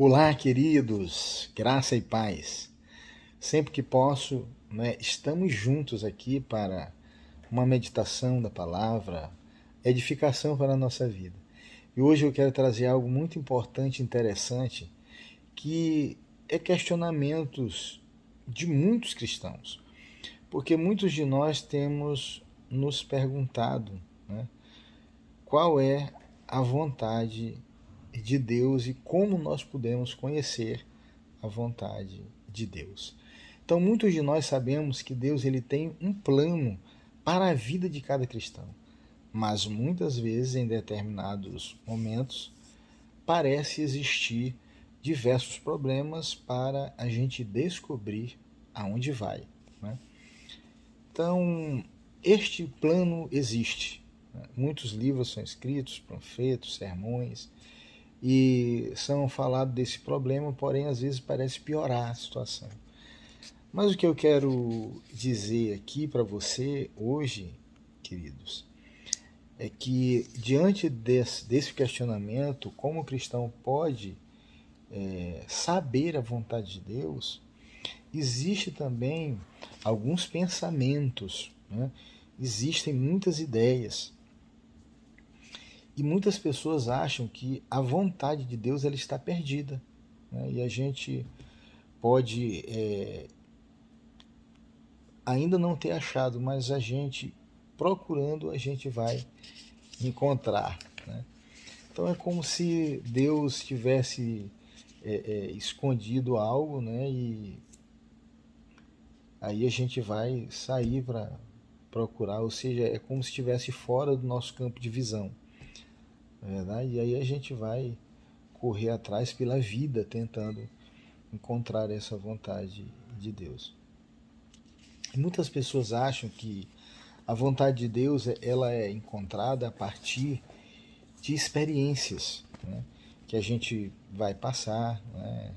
Olá, queridos, graça e paz. Sempre que posso, estamos juntos aqui para uma meditação da palavra, edificação para a nossa vida. E hoje eu quero trazer algo muito importante e interessante, que é questionamentos de muitos cristãos. Porque muitos de nós temos nos perguntado, né, qual é a vontade de Deus e como nós podemos conhecer a vontade de Deus. Então, muitos de nós sabemos que Deus ele tem um plano para a vida de cada cristão, mas muitas vezes, em determinados momentos, parece existir diversos problemas para a gente descobrir aonde vai, né? Então, este plano existe. Muitos livros são escritos, panfletos, sermões, e são falados desse problema, porém às vezes parece piorar a situação. Mas o que eu quero dizer aqui para você hoje, queridos, é que diante desse questionamento, como o cristão pode saber a vontade de Deus, existe também alguns pensamentos, né? Existem muitas ideias. E muitas pessoas acham que a vontade de Deus ela está perdida, né? E a gente pode ainda não ter achado, mas a gente procurando a gente vai encontrar, né? Então é como se Deus tivesse escondido algo, né? E aí a gente vai sair para procurar, ou seja, é como se estivesse fora do nosso campo de visão, não é verdade? E aí a gente vai correr atrás pela vida tentando encontrar essa vontade de Deus. E muitas pessoas acham que a vontade de Deus ela é encontrada a partir de experiências, né, que a gente vai passar, né,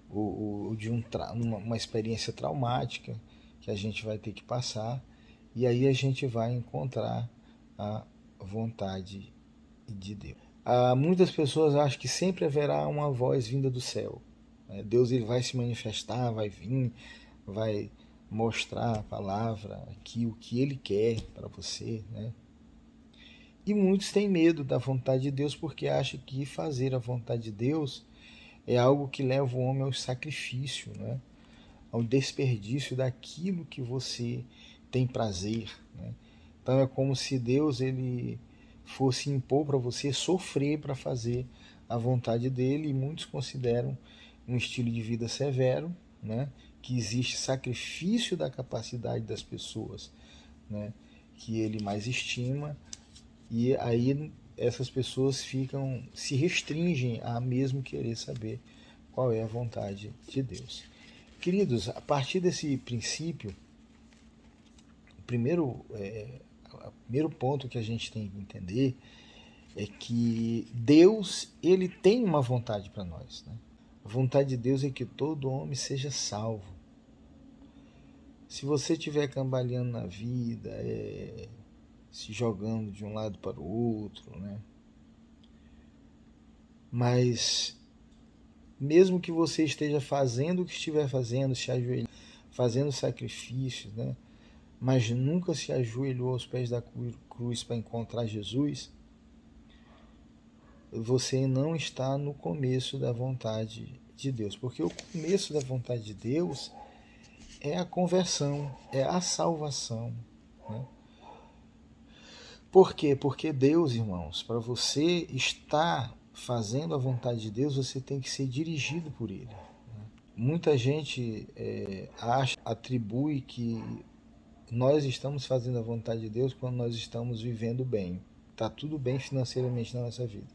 ou de uma experiência traumática que a gente vai ter que passar, e aí a gente vai encontrar a vontade de Deus. Muitas pessoas acham que sempre haverá uma voz vinda do céu. Deus ele vai se manifestar, vai vir, vai mostrar a palavra aqui, o que ele quer para você, né? E muitos têm medo da vontade de Deus porque acham que fazer a vontade de Deus é algo que leva o homem ao sacrifício, né? Ao desperdício daquilo que você tem prazer, né? Então é como se Deus ele fosse impor para você sofrer para fazer a vontade dele, e muitos consideram um estilo de vida severo, né? Que existe sacrifício da capacidade das pessoas, né? Que ele mais estima, e aí essas pessoas se restringem a mesmo querer saber qual é a vontade de Deus. Queridos, a partir desse princípio, o primeiro ponto que a gente tem que entender é que Deus ele tem uma vontade para nós, né? A vontade de Deus é que todo homem seja salvo. Se você estiver cambaleando na vida, se jogando de um lado para o outro, né? Mas mesmo que você esteja fazendo o que estiver fazendo, se ajoelhando, fazendo sacrifícios, né? Mas nunca se ajoelhou aos pés da cruz para encontrar Jesus, você não está no começo da vontade de Deus. Porque o começo da vontade de Deus é a conversão, é a salvação, né? Por quê? Porque Deus, irmãos, para você estar fazendo a vontade de Deus, você tem que ser dirigido por Ele. Muita gente atribui que nós estamos fazendo a vontade de Deus quando nós estamos vivendo bem. Está tudo bem financeiramente na nossa vida.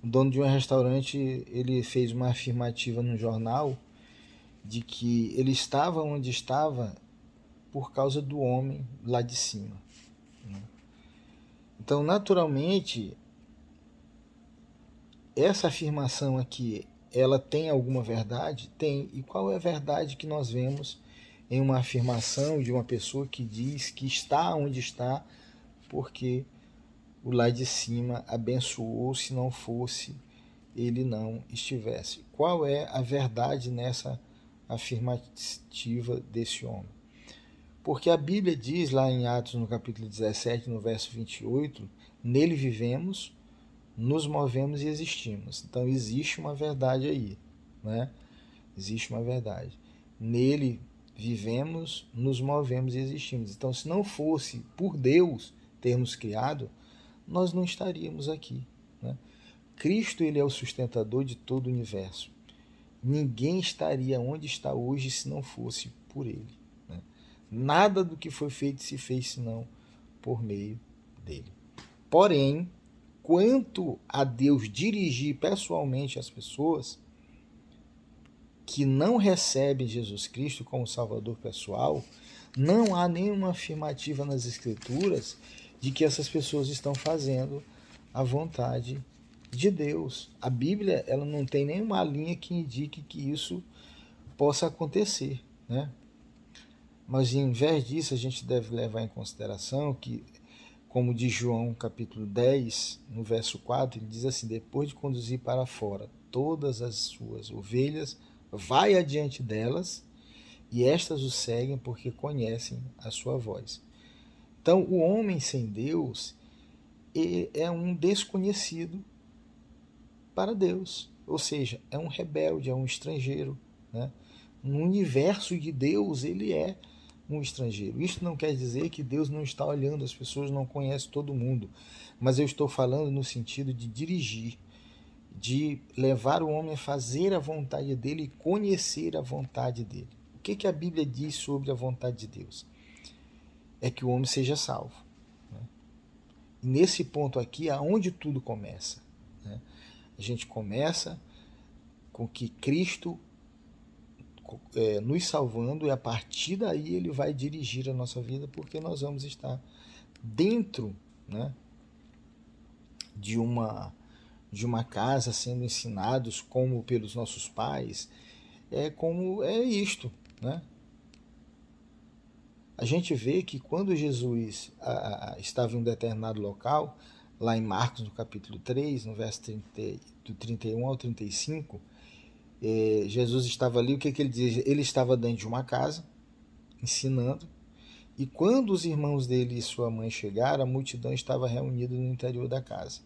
O dono de um restaurante ele fez uma afirmativa no jornal de que ele estava onde estava por causa do homem lá de cima. Então, naturalmente, essa afirmação aqui, ela tem alguma verdade? Tem. E qual é a verdade que nós vemos em uma afirmação de uma pessoa que diz que está onde está porque o lá de cima abençoou, se não fosse ele não estivesse. Qual é a verdade nessa afirmativa desse homem? Porque a Bíblia diz lá em Atos, no capítulo 17, no verso 28, nele vivemos, nos movemos e existimos. Então existe uma verdade aí, né? Existe uma verdade. Nele vivemos, nos movemos e existimos. Então, se não fosse por Deus ter nos criado, nós não estaríamos aqui, né? Cristo, ele é o sustentador de todo o universo. Ninguém estaria onde está hoje se não fosse por ele, né? Nada do que foi feito se fez senão por meio dele. Porém, quanto a Deus dirigir pessoalmente as pessoas que não recebem Jesus Cristo como Salvador pessoal, não há nenhuma afirmativa nas Escrituras de que essas pessoas estão fazendo a vontade de Deus. A Bíblia, ela não tem nenhuma linha que indique que isso possa acontecer, né? Mas em vez disso, a gente deve levar em consideração que, como diz João capítulo 10, no verso 4, ele diz assim: depois de conduzir para fora todas as suas ovelhas, vai adiante delas, e estas o seguem porque conhecem a sua voz. Então, o homem sem Deus é um desconhecido para Deus, ou seja, é um rebelde, é um estrangeiro, né? No universo de Deus, ele é um estrangeiro. Isso não quer dizer que Deus não está olhando, as pessoas não conhecem todo mundo, mas eu estou falando no sentido de dirigir, de levar o homem a fazer a vontade dele e conhecer a vontade dele. O que a Bíblia diz sobre a vontade de Deus? É que o homem seja salvo, né? E nesse ponto aqui é onde tudo começa, né? A gente começa com que Cristo nos salvando, e a partir daí ele vai dirigir a nossa vida, porque nós vamos estar dentro, né, de uma casa, sendo ensinados como pelos nossos pais. Como é isto, né? A gente vê que quando Jesus estava em um determinado local, lá em Marcos, no capítulo 3, no verso 30, do 31 ao 35, Jesus estava ali, o que ele diz? Ele estava dentro de uma casa, ensinando, e quando os irmãos dele e sua mãe chegaram, a multidão estava reunida no interior da casa.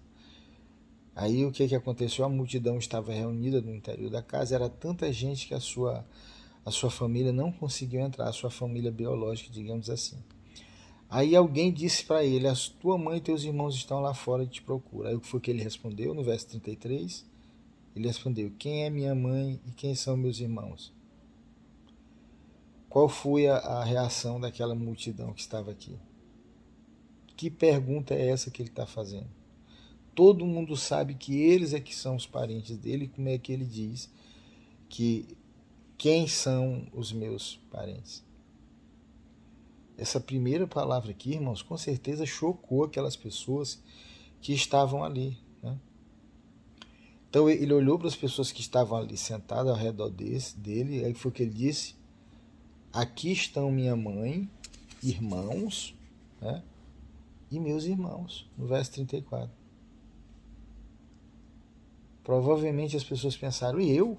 Aí o que aconteceu? A multidão estava reunida no interior da casa, era tanta gente que a sua família não conseguiu entrar, a sua família biológica, digamos assim. Aí alguém disse para ele: a tua mãe e teus irmãos estão lá fora e te procuram. Aí o que foi que ele respondeu no verso 33? Ele respondeu: quem é minha mãe e quem são meus irmãos? Qual foi a reação daquela multidão que estava aqui? Que pergunta é essa que ele está fazendo? Todo mundo sabe que eles é que são os parentes dele. Como é que ele diz que quem são os meus parentes? Essa primeira palavra aqui, irmãos, com certeza chocou aquelas pessoas que estavam ali, né? Então ele olhou para as pessoas que estavam ali sentadas ao redor dele, aí foi o que ele disse: aqui estão minha mãe, irmãos, né, e meus irmãos, no verso 34. Provavelmente as pessoas pensaram: e eu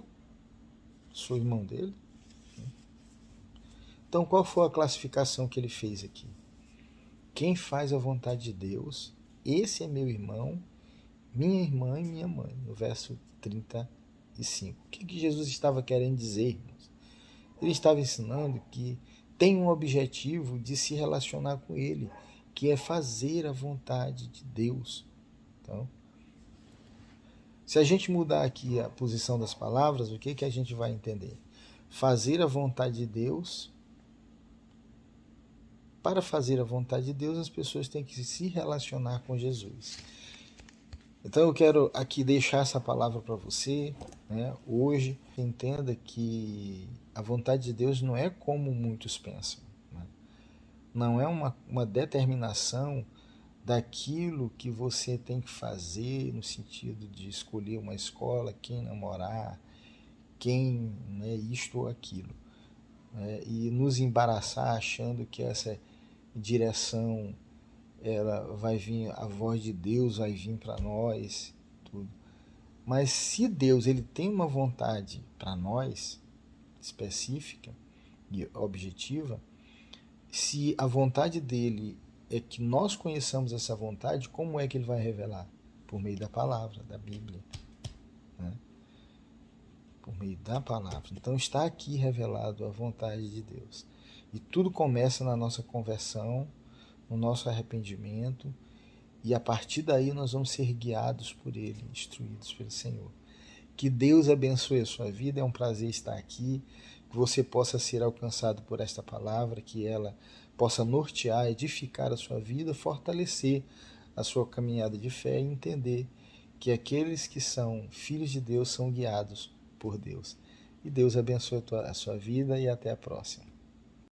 sou irmão dele? Então qual foi a classificação que ele fez aqui? Quem faz a vontade de Deus, esse é meu irmão, minha irmã e minha mãe, no verso 35. O que Jesus estava querendo dizer, irmãos? Ele estava ensinando que tem um objetivo de se relacionar com ele, que é fazer a vontade de Deus. Então, se a gente mudar aqui a posição das palavras, o que a gente vai entender? Fazer a vontade de Deus. Para fazer a vontade de Deus, as pessoas têm que se relacionar com Jesus. Então eu quero aqui deixar essa palavra para você, né, hoje. Entenda que a vontade de Deus não é como muitos pensam, né? Não é uma determinação daquilo que você tem que fazer no sentido de escolher uma escola, quem namorar, quem, né, isto ou aquilo, né, e nos embaraçar achando que essa direção, ela vai vir, a voz de Deus vai vir para nós, tudo. Mas se Deus ele tem uma vontade para nós, específica e objetiva, se a vontade dele é que nós conheçamos essa vontade, como é que ele vai revelar? Por meio da palavra, da Bíblia. Né? Por meio da palavra. Então está aqui revelado a vontade de Deus. E tudo começa na nossa conversão, no nosso arrependimento, e a partir daí nós vamos ser guiados por Ele, instruídos pelo Senhor. Que Deus abençoe a sua vida, é um prazer estar aqui, que você possa ser alcançado por esta palavra, que ela possa nortear, edificar a sua vida, fortalecer a sua caminhada de fé e entender que aqueles que são filhos de Deus são guiados por Deus. E Deus abençoe a sua vida e até a próxima.